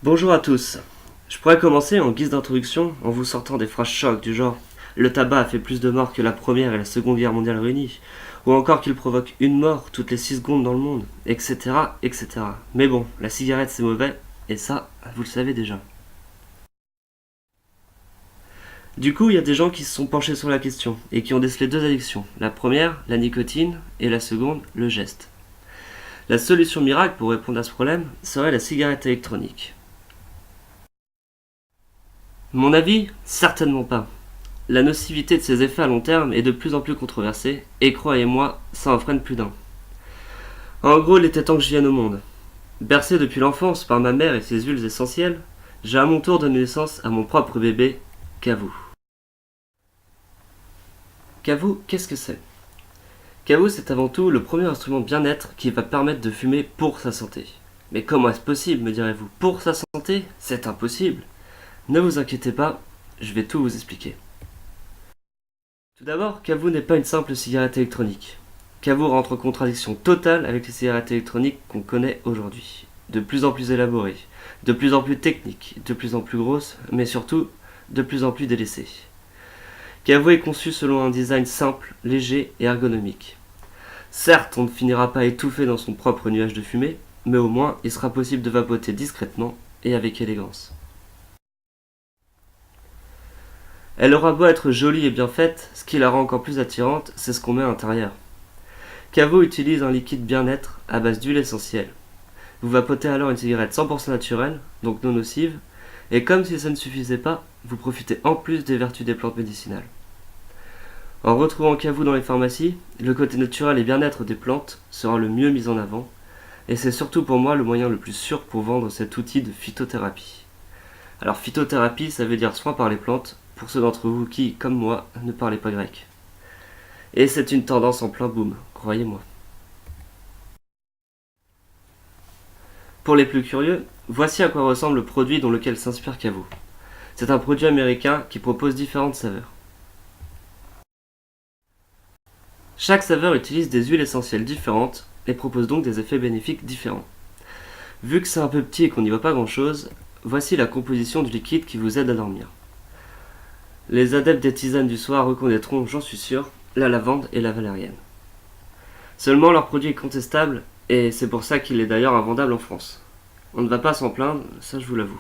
Bonjour à tous. Je pourrais commencer en guise d'introduction en vous sortant des phrases chocs du genre le tabac a fait plus de morts que la première et la seconde guerre mondiale réunies, ou encore qu'il provoque une mort toutes les 6 secondes dans le monde, etc., etc. Mais bon, la cigarette c'est mauvais, et ça, vous le savez déjà. Du coup, il y a des gens qui se sont penchés sur la question et qui ont décelé deux addictions. La première, la nicotine, et la seconde, le geste. La solution miracle pour répondre à ce problème serait la cigarette électronique. Mon avis, certainement pas. La nocivité de ses effets à long terme est de plus en plus controversée, et croyez-moi, ça en freine plus d'un. En gros, il était temps que je vienne au monde. Bercé depuis l'enfance par ma mère et ses huiles essentielles, j'ai à mon tour donné naissance à mon propre bébé, Kavou. Kavou, qu'est-ce que c'est? Kavou, c'est avant tout le premier instrument de bien-être qui va permettre de fumer pour sa santé. Mais comment est-ce possible, me direz-vous? Pour sa santé? C'est impossible. Ne vous inquiétez pas, je vais tout vous expliquer. Tout d'abord, Kavou n'est pas une simple cigarette électronique. Kavou rentre en contradiction totale avec les cigarettes électroniques qu'on connaît aujourd'hui. De plus en plus élaborées, de plus en plus techniques, de plus en plus grosses, mais surtout de plus en plus délaissées. Kavou est conçu selon un design simple, léger et ergonomique. Certes, on ne finira pas étouffé dans son propre nuage de fumée, mais au moins il sera possible de vapoter discrètement et avec élégance. Elle aura beau être jolie et bien faite, ce qui la rend encore plus attirante, c'est ce qu'on met à l'intérieur. Kavou utilise un liquide bien-être à base d'huile essentielle. Vous vapotez alors une cigarette 100% naturelle, donc non nocive, et comme si ça ne suffisait pas, vous profitez en plus des vertus des plantes médicinales. En retrouvant Kavou dans les pharmacies, le côté naturel et bien-être des plantes sera le mieux mis en avant, et c'est surtout pour moi le moyen le plus sûr pour vendre cet outil de phytothérapie. Alors phytothérapie, ça veut dire soin par les plantes, pour ceux d'entre vous qui, comme moi, ne parlez pas grec. Et c'est une tendance en plein boom, croyez-moi. Pour les plus curieux, voici à quoi ressemble le produit dont lequel s'inspire Kavou. C'est un produit américain qui propose différentes saveurs. Chaque saveur utilise des huiles essentielles différentes et propose donc des effets bénéfiques différents. Vu que c'est un peu petit et qu'on n'y voit pas grand chose, voici la composition du liquide qui vous aide à dormir. Les adeptes des tisanes du soir reconnaîtront, j'en suis sûr, la lavande et la valériane. Seulement leur produit est contestable et c'est pour ça qu'il est d'ailleurs invendable en France. On ne va pas s'en plaindre, ça je vous l'avoue.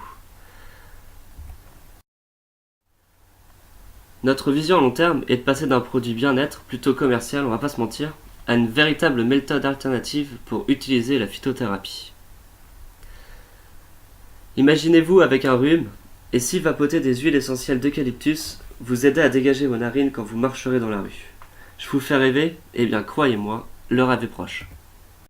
Notre vision à long terme est de passer d'un produit bien-être plutôt commercial, on va pas se mentir, à une véritable méthode alternative pour utiliser la phytothérapie. Imaginez-vous avec un rhume, et si vapoter des huiles essentielles d'eucalyptus vous aidait à dégager vos narines quand vous marcherez dans la rue. Je vous fais rêver? Eh bien croyez-moi, le rêve est proche.